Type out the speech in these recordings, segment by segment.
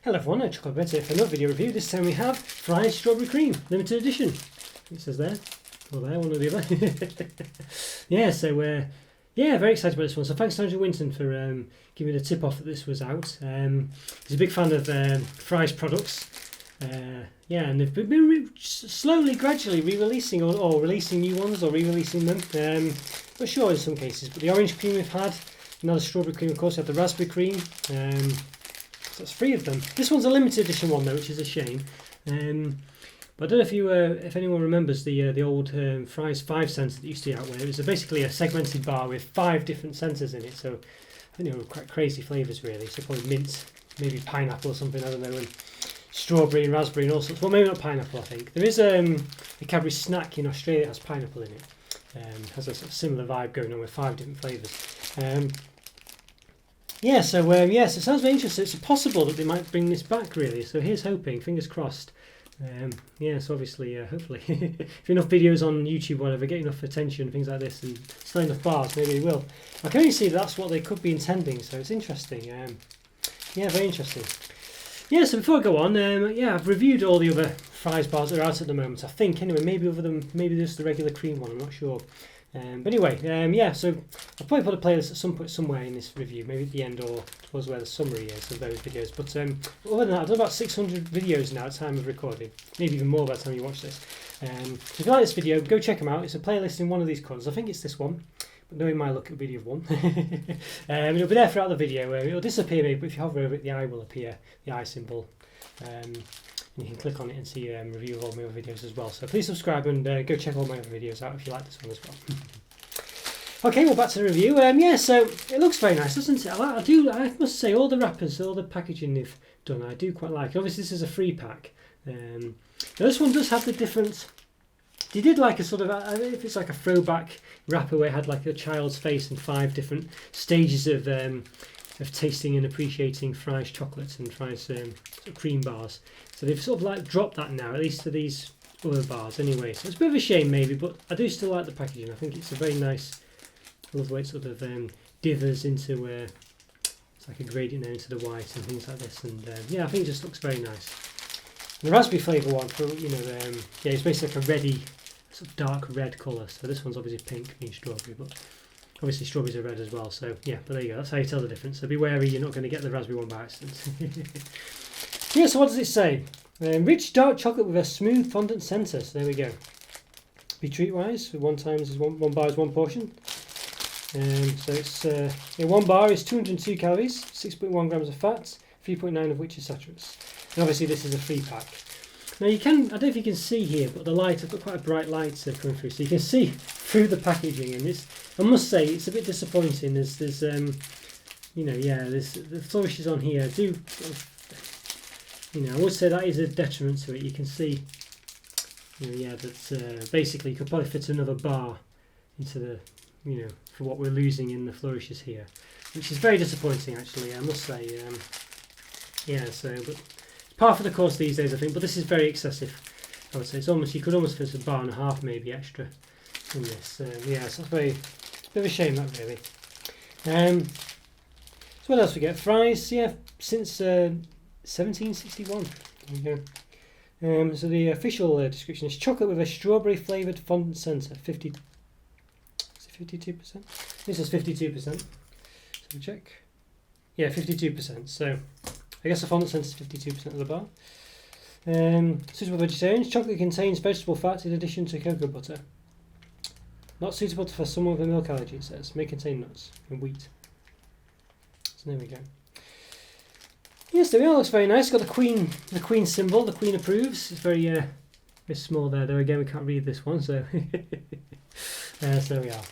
Hello everyone, I'm Chocolo here for another video review. This time we have Fry's Strawberry Cream, limited edition. It says there, or there, one or the other. Yeah, so yeah, very excited about this one. So thanks to Andrew Winton for giving me the tip off that this was out. He's a big fan of Fry's products. Yeah, and they've been slowly, gradually re-releasing or releasing new ones or re-releasing them. Not sure in some cases, but the orange cream we've had, now the strawberry cream, of course, we have the raspberry cream. So that's 3 of them. This one's a limited edition one though, which is a shame. But I don't know if you, if anyone remembers the old Fry's 5 sensor that used to be out where it was basically a segmented bar with 5 different sensors in it. So I think they were quite crazy flavours really. So probably mint, maybe pineapple or something, I don't know, and strawberry and raspberry and all sorts. Well, maybe not pineapple. I think there is a Cadbury snack in Australia that has pineapple in it. Has a sort of similar vibe going on with 5 different flavours. Yeah, so yes, it sounds very interesting. It's possible that they might bring this back, really. So here's hoping, fingers crossed. Yeah, so obviously, hopefully, if enough videos on YouTube, whatever, get enough attention, things like this, and sell enough bars, maybe they will. I can only see that's what they could be intending, so it's interesting. Yeah, very interesting. Yeah, so before I go on, yeah, I've reviewed all the other Fry's bars that are out at the moment. I think anyway, maybe other than maybe just the regular cream one. I'm not sure. But anyway, yeah, so I'll probably put a playlist at some point somewhere in this review, maybe at the end or towards where the summary is of those videos. But other than that, I've done about 600 videos now at the time of recording, maybe even more by the time you watch this. So if you like this video, go check them out. It's a playlist in one of these colours. I think it's this one, but knowing my luck, it'll be the other one. It'll be there throughout the video. It'll disappear maybe, but if you hover over it, the eye will appear, the eye symbol. And you can click on it and see a review of all my other videos as well. So please subscribe and go check all my other videos out if you like this one as well. Okay, well, back to the review. Yeah, so it looks very nice, doesn't it? I must say, all the wrappers, all the packaging they've done, I do quite like. Obviously, this is a free pack. Now this one does have the different. They did like a sort of, I don't know if it's like a throwback wrapper where it had like a child's face and 5 different stages of tasting and appreciating Fry's chocolates and Fry's sort of cream bars. So they've sort of like dropped that now, at least for these other bars anyway. So it's a bit of a shame maybe, but I do still like the packaging. I think it's a very nice, I love the way it sort of dithers into, it's like a gradient there into the white and things like this. And yeah, I think it just looks very nice. And the raspberry flavour one, for yeah, it's basically like a reddy, sort of dark red colour. So this one's obviously pink, being strawberry, but obviously strawberries are red as well. So yeah, but there you go. That's how you tell the difference. So be wary, you're not going to get the raspberry one by accident. Yeah. So what does it say? Rich dark chocolate with a smooth fondant centre. So there we go. Be treat wise, 1 bar is 1 portion. So it's yeah, 1 bar is 202 calories, 6.1 grams of fat, 3.9 of which is saturates. And obviously this is a free pack. Now you can, I don't know if you can see here, but the light, I've got quite a bright light coming through, so you can see through the packaging, and this, I must say, it's a bit disappointing. There's you know, yeah, there's the flourishes on here do, you know, I would say that is a detriment to it. You can see, you know, yeah, that basically you could probably fit another bar into the, you know, for what we're losing in the flourishes here, which is very disappointing actually, I must say. Yeah, so, but it's par for the course these days, I think, but this is very excessive, I would say. It's almost, you could almost fit a bar and a half maybe extra in this. Yeah, so it's a bit of a shame that really. So what else we get? Fry's, yeah, since 1761. There we go. So the official description is chocolate with a strawberry flavoured fondant centre, 52%. This is 52%. So we check. Yeah, 52%. So I guess the fondant centre is 52% of the bar. Suitable vegetarians. Chocolate contains vegetable fat in addition to cocoa butter. Not suitable for someone with a milk allergy, it says. May contain nuts and wheat. So there we go. Yes, there we are. Looks very nice. Got the queen symbol. The queen approves. It's very small there. Though again, we can't read this one. So so there we are.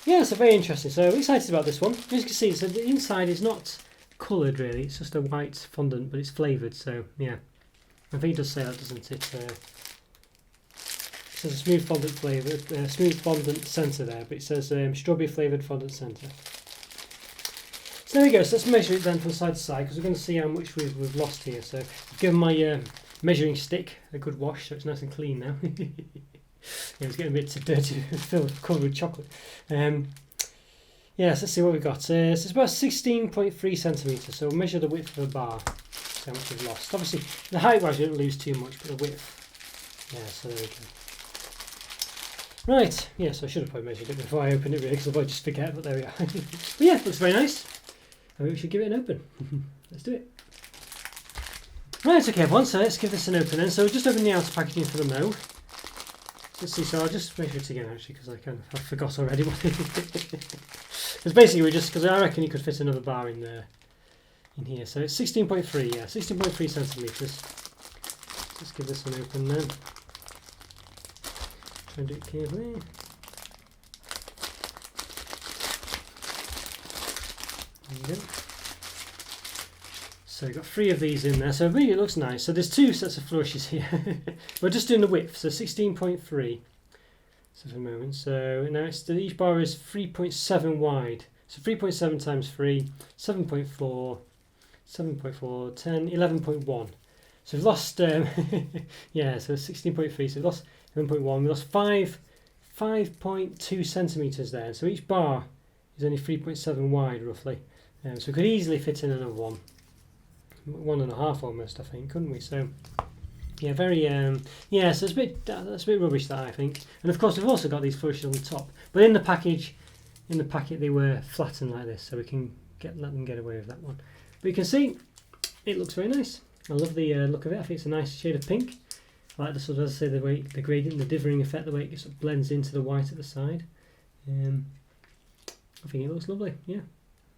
Yeah, so very interesting. So I'm excited about this one. As you can see, so the inside is not coloured really. It's just a white fondant, but it's flavoured. So yeah, I think it does say that, doesn't it? It says a smooth fondant flavour, smooth fondant centre there, but it says strawberry flavoured fondant centre. So there we go. So let's measure it then from side to side because we're going to see how much we've lost here. So I've given my measuring stick a good wash, so it's nice and clean now. Yeah, it's getting a bit dirty, covered with chocolate. Yeah, so let's see what we've got. So it's about 16.3 centimetres, so we'll measure the width of a bar. how much we've lost. Obviously, the height wise we don't lose too much, but the width, yeah. So there we go. Right, yeah. So I should have probably measured it before I opened it, really, because I'll just forget. But there we are. But yeah, looks very nice. I think we should give it an open. Let's do it. Right, okay, everyone. So let's give this an open then. So just open the outer packaging for them now. Let's see. So I'll just measure it again actually, because I forgot already what it is. Because basically because I reckon you could fit another bar in there. In here, so it's 16.3, yeah, 16.3 centimetres. Let's give this an open now. Try and do it carefully. There you go. So we've got 3 of these in there, so really it looks nice. So there's 2 sets of flourishes here. We're just doing the width, so 16.3. So for the moment, so now each bar is 3.7 wide. So 3.7 times 3, 7.4. 7.4, 10, 11.1. So we've lost, yeah, so 16.3, so we've lost 11.1. We lost 5.2 centimetres there. So each bar is only 3.7 wide, roughly. So we could easily fit in another one. 1.5 almost, I think, couldn't we? So, yeah, very, yeah, so that's a bit rubbish, that, I think. And of course, we've also got these flourishes on the top. But in the packet, they were flattened like this, so we can let them get away with that one. But you can see, it looks very nice. I love the look of it. I think it's a nice shade of pink. I like the sort of, as I say, the way the gradient, the dithering effect, the way it sort of blends into the white at the side. I think it looks lovely. Yeah,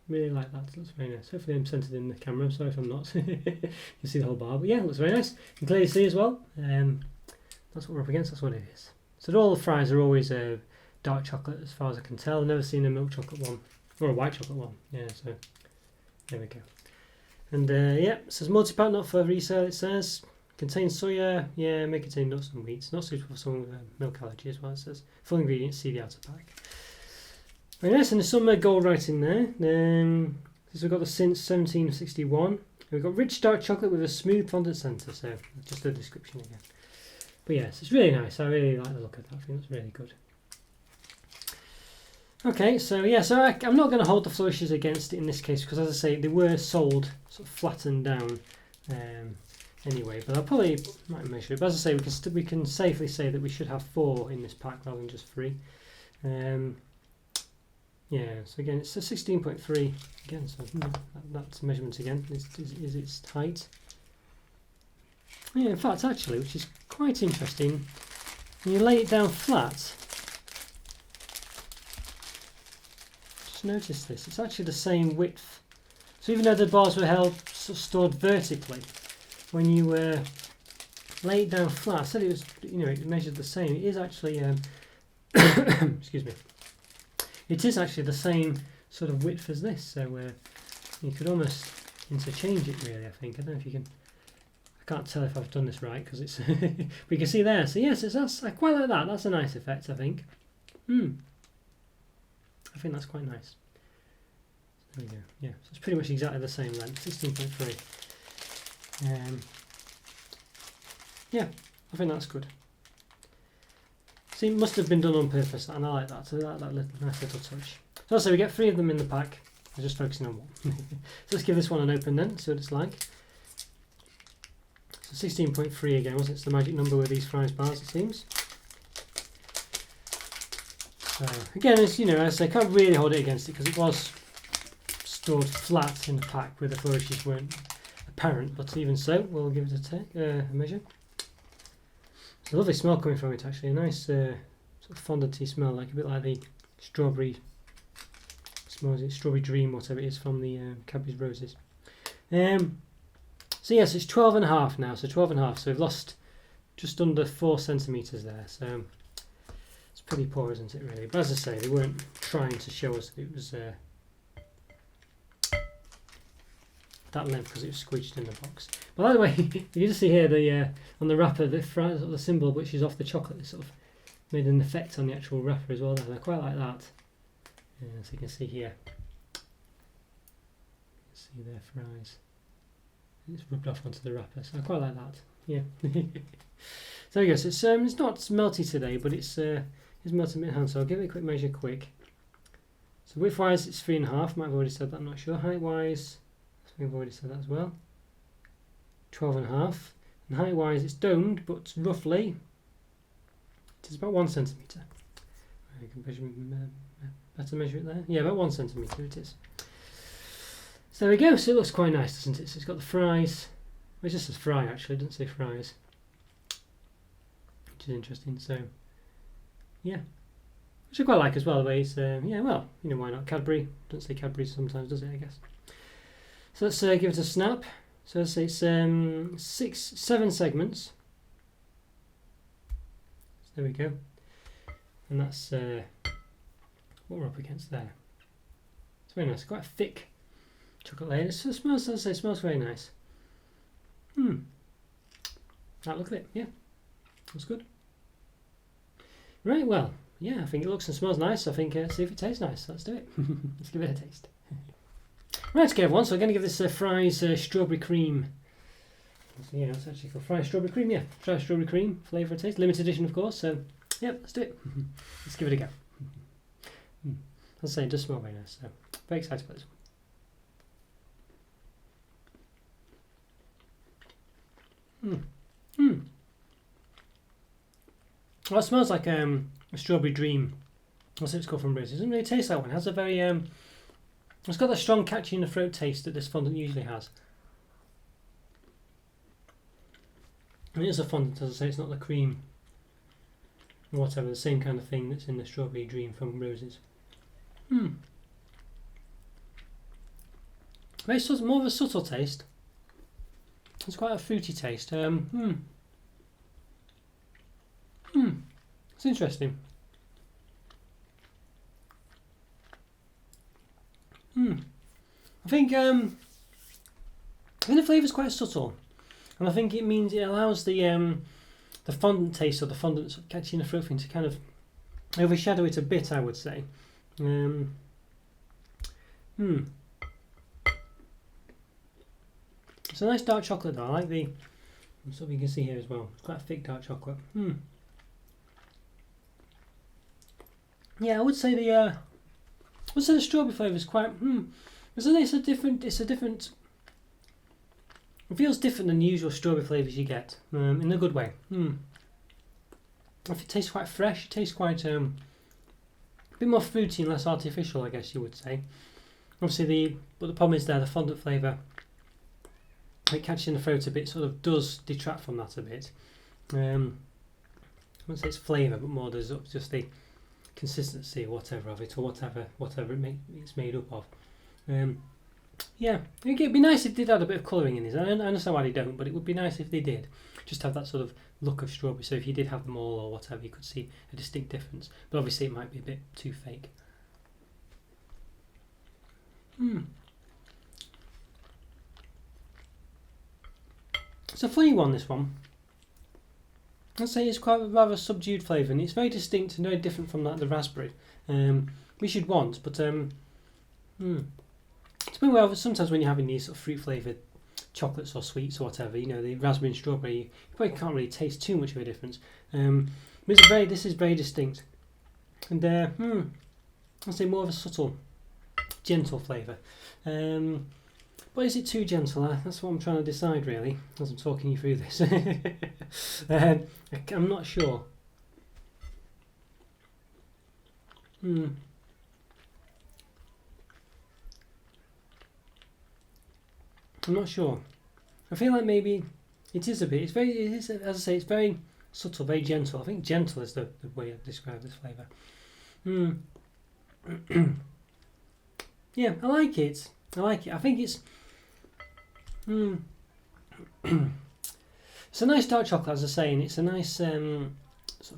really like that. It looks very nice. Hopefully I'm centered in the camera. I'm sorry if I'm not. You can see the whole bar, but yeah, it looks very nice. You can clearly see as well. That's what we're up against. That's what it is. So all the fries are always dark chocolate, as far as I can tell. I've never seen a milk chocolate one or a white chocolate one. Yeah, so there we go. And yeah, it says multi-pack, not for resale. It says contains soya, yeah, may contain nuts and wheats. Not suitable for someone with a milk allergy as well. It says full ingredients. See the outer pack. Very nice, and there's some gold writing there. So we've got the since 1761. We've got rich dark chocolate with a smooth fondant centre. So just a description again. But yes, it's really nice. I really like the look of that. I think that's really good. Okay, so yeah, so I'm not going to hold the flourishes against it in this case, because as I say, they were sold sort of flattened down anyway, but I probably might measure it. But as I say, we can safely say that we should have 4 in this pack rather than just 3. Yeah, so again, it's a 16.3 again, so that's measurement again, is its height. Yeah, in fact, actually, which is quite interesting, when you lay it down flat, notice this, it's actually the same width. So even though the bars were stored vertically, when you lay it down flat, I said it was, it measured the same. It is actually, excuse me, it is actually the same sort of width as this. So you could almost interchange it, really. I think. I don't know if you can. I can't tell if I've done this right because it's. But you can see there. So yes, I quite like that. That's a nice effect, I think. I think that's quite nice. There we go. Yeah, so it's pretty much exactly the same length, 16.3. Yeah, I think that's good. See, it must have been done on purpose, and I like that. So that nice little touch. So we get 3 of them in the pack. I'm just focusing on one. So let's give this one an open then, see what it's like. So 16.3 again, wasn't it? It's the magic number with these fries bars, it seems. So again, as as I say, can't really hold it against it because it was stored flat in the pack where the flourishes weren't apparent. But even so, we'll give it a measure. It's a lovely smell coming from it, actually. A nice sort of fondanty smell, like a bit like the strawberry. Smells it strawberry dream, whatever it is from the Cadbury's Roses. So yes, it's 12.5 now. So 12.5. So we've lost just under 4 centimetres there. So it's pretty poor, isn't it, really? But as I say, they weren't trying to show us that it was that length because it was squeezed in the box. But by the way, you can just see here the on the wrapper, the symbol which is off the chocolate, it sort of made an effect on the actual wrapper as well. And I quite like that. So you can see here. See their fries. It's rubbed off onto the wrapper, so I quite like that. Yeah. So there we go. So it's not melty today, but it's melting a bit hand. So I'll give it a quick measure, quick. So width-wise, it's 3.5. Might have already said that. I'm not sure. Height-wise, I think I've already said that as well. 12.5, and height wise it's domed, but roughly it is about 1 centimetre. I can better measure it there. Yeah, about 1 centimetre it is. So there we go. So it looks quite nice, doesn't it? So it's got the fries. Well, it just says fry actually, it doesn't say fries, which is interesting. So yeah, which I quite like as well. The way it's yeah, well, you know, why not? Cadbury doesn't say Cadbury sometimes, does it? I guess. So let's give it a snap. So let's say it's 7 segments. So there we go, and that's what we're up against there. It's very nice, quite a thick chocolate layer. It smells, as I say, it smells very nice. That look at it, yeah, that's good. Right, well, yeah, I think it looks and smells nice. I think see if it tastes nice. Let's do it. Let's give it a taste. Right, okay, everyone. So we're going to give this fries strawberry cream. Yeah, it's actually called fries strawberry cream. Yeah, fries strawberry cream flavour taste, limited edition, of course. So, yeah, let's do it. Let's give it a go. As I say, it does smell very nice. So, very excited about this one. Well, it smells like a strawberry dream. That's what it's called from Bruce. It doesn't really taste like one. It has a very it's got that strong catchy in the throat taste that this fondant usually has. And it is a fondant, as I say, it's not the cream or whatever, the same kind of thing that's in the strawberry dream from Roses. Very subtle, more of a subtle taste. It's quite a fruity taste. It's interesting. I think the flavour is quite subtle, and I think it means it allows the fondant taste, or the fondant sort of catchy in the throat thing, to kind of overshadow it a bit, I would say. It's a nice dark chocolate though. I like the stuff you can see here as well. It's quite a thick dark chocolate. Yeah, I would say the strawberry flavour is quite. It's a different. It feels different than the usual strawberry flavours you get, in a good way. It tastes quite fresh. It tastes quite a bit more fruity and less artificial, I guess you would say. Obviously, but the problem is there, the fondant flavour, it catches in the throat a bit, sort of does detract from that a bit. I wouldn't say it's flavour, but more there's just the consistency or whatever of it, or whatever it's made up of. Yeah, it'd be nice if they did add a bit of colouring in these. I understand why they don't, but it would be nice if they did. Just have that sort of look of strawberry. So if you did have them all or whatever, you could see a distinct difference. But obviously it might be a bit too fake. It's a funny one, this one. I'd say it's quite a rather subdued flavour, and it's very distinct and very different from that the raspberry, which you'd want. But it's been well. Sometimes when you're having these sort of fruit flavoured chocolates or sweets or whatever, you know, the raspberry and strawberry, you probably can't really taste too much of a difference. But this is very distinct, and I'd say more of a subtle, gentle flavour. But is it too gentle? That's what I'm trying to decide really as I'm talking you through this. I'm not sure. I'm not sure. I feel like maybe it is a bit. It is, as I say, it's very subtle, very gentle. I think gentle is the way I describe this flavour. Yeah, I like it. I think it's. It's a nice dark chocolate, as I say, and it's a nice sort of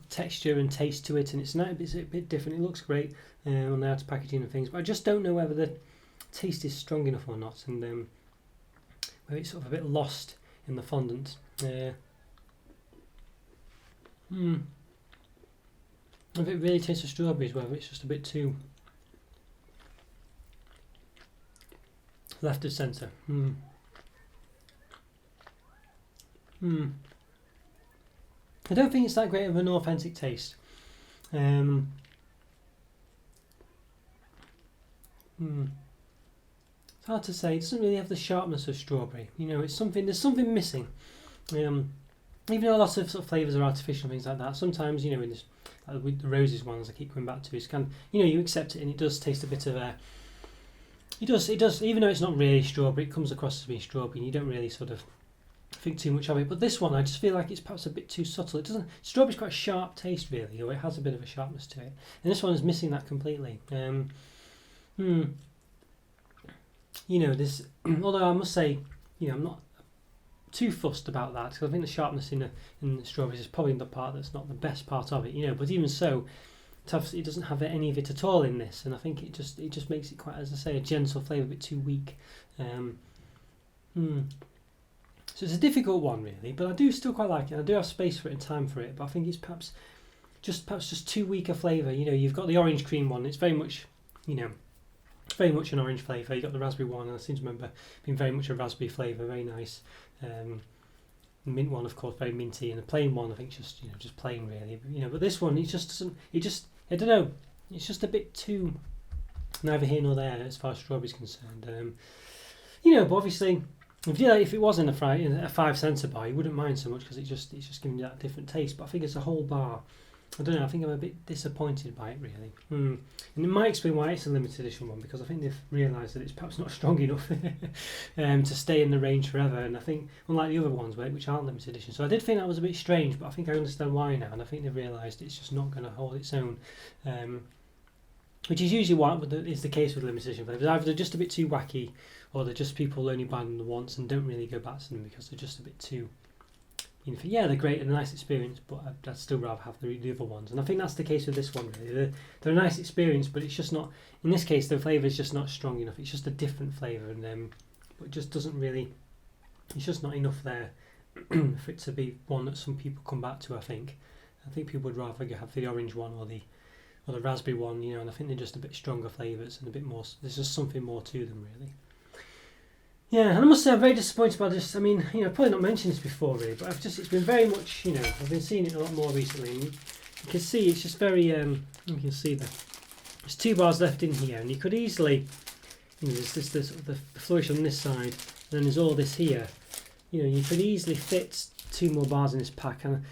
texture and taste to it, and it's a bit different. It looks great on the outer packaging and things, but I just don't know whether the taste is strong enough or not, and whether it's sort of a bit lost in the fondant. If it really tastes of strawberries, whether it's just a bit too left of centre. I don't think it's that great of an authentic taste. It's hard to say. It doesn't really have the sharpness of strawberry. You know, it's something. There's something missing. Even though a lot of sort of flavours are artificial and things like that, sometimes, you know, in this, with the roses ones I keep coming back to, it's kind of, you know, you accept it and it does taste a bit of a. It does. Even though it's not really strawberry, it comes across as being strawberry, and you don't really sort of think too much of it. But this one, I just feel like it's perhaps a bit too subtle. It doesn't. Strawberry's quite a sharp taste, really, or it has a bit of a sharpness to it, and this one is missing that completely. You know, this. Although I must say, you know, I'm not too fussed about that, because I think the sharpness in the strawberries is probably the part that's not the best part of it. You know, but even so, it doesn't have any of it at all in this, and I think it just makes it quite, as I say, a gentle flavour, a bit too weak. So it's a difficult one, really, but I do still quite like it. I do have space for it and time for it, but I think it's perhaps just too weak a flavour. You know, you've got the orange cream one. It's very much, you know, very much an orange flavour. You've got the raspberry one, and I seem to remember being very much a raspberry flavour, very nice. The mint one, of course, very minty, and the plain one, I think, just, you know, just plain, really. You know, but this one, it just doesn't. I don't know. It's just a bit too neither here nor there as far as strawberry's concerned. You know, but obviously, if it was in a 5 cent bar, you wouldn't mind so much, because it's just giving you that different taste. But I think it's a whole bar. I don't know. I think I'm a bit disappointed by it, really. And it might explain why it's a limited edition one, because I think they've realised that it's perhaps not strong enough to stay in the range forever. And I think, unlike the other ones, which aren't limited edition, so I did think that was a bit strange, but I think I understand why now, and I think they've realised it's just not going to hold its own. Which is usually what is the case with limited edition flavours. Either they're just a bit too wacky, or they're just people only buy them once and don't really go back to them because they're just a bit too. You know, yeah, they're great and a nice experience, but I'd still rather have the other ones. And I think that's the case with this one, really. They're a nice experience, but it's just not, in this case, the flavour is just not strong enough. It's just a different flavour, and but it just doesn't really, it's just not enough there for it to be one that some people come back to, I think. I think people would rather have the orange one or the raspberry one, you know, and I think they're just a bit stronger flavours and a bit more, there's just something more to them, really. Yeah, and I must say I'm very disappointed by this. I mean, you know, I've probably not mentioned this before, really, but it's been very much, you know, I've been seeing it a lot more recently, and you can see it's just very, you can see there's 2 bars left in here, and you could easily, you know, there's the flourish on this side, and then there's all this here. You know, you could easily fit 2 more bars in this pack, and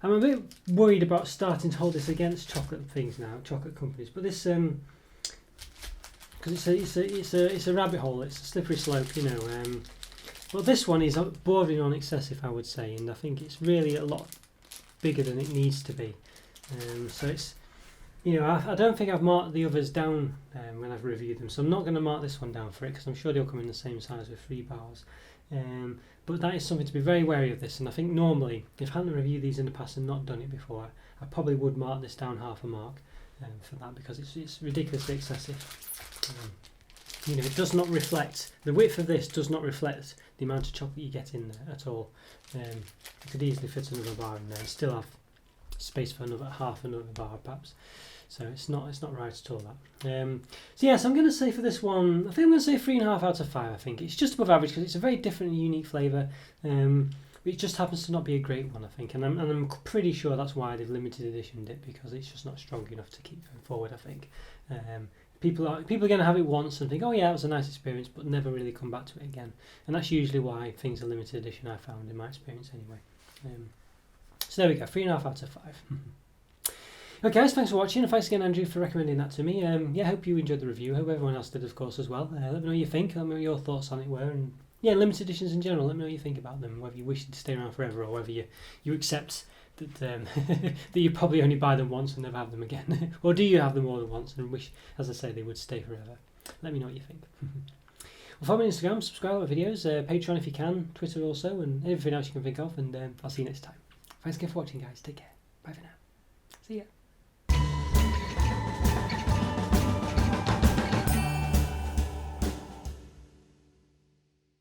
I'm a bit worried about starting to hold this against chocolate things now, chocolate companies, but this, because it's a rabbit hole, it's a slippery slope, you know. Well, this one is bordering on excessive, I would say, and I think it's really a lot bigger than it needs to be. So it's, you know, I don't think I've marked the others down when I've reviewed them, so I'm not going to mark this one down for it, because I'm sure they'll come in the same size with 3 bars. But that is something to be very wary of this, and I think normally, if I hadn't reviewed these in the past and not done it before, I probably would mark this down half a mark for that, because it's ridiculously excessive. You know, it does not reflect, the width of this does not reflect the amount of chocolate you get in there at all. You could easily fit another bar in there and still have space for half another bar perhaps. So it's not right at all, that. So yes, I'm going to say for this one, I think I'm going to say 3.5 out of 5. I think it's just above average, because it's a very different and unique flavour. It just happens to not be a great one, I think, and I'm pretty sure that's why they've limited editioned it, because it's just not strong enough to keep going forward, I think. People are going to have it once and think, oh yeah, it was a nice experience, but never really come back to it again. And that's usually why things are limited edition, I found, in my experience anyway. So there we go, 3.5 out of 5. Okay guys, thanks for watching, and thanks again, Andrew, for recommending that to me. Yeah, I hope you enjoyed the review. I hope everyone else did, of course, as well. Let me know what you think, let me know what your thoughts on it were, and yeah, limited editions in general, let me know what you think about them, whether you wish it to stay around forever, or whether you accept that that you probably only buy them once and never have them again. Or do you have them more than once and wish, as I say, they would stay forever? Let me know what you think. Well, follow me on Instagram, subscribe to my videos, Patreon if you can, Twitter also, and everything else you can think of, and I'll see you next time. Thanks again for watching, guys. Take care. Bye for now. See ya.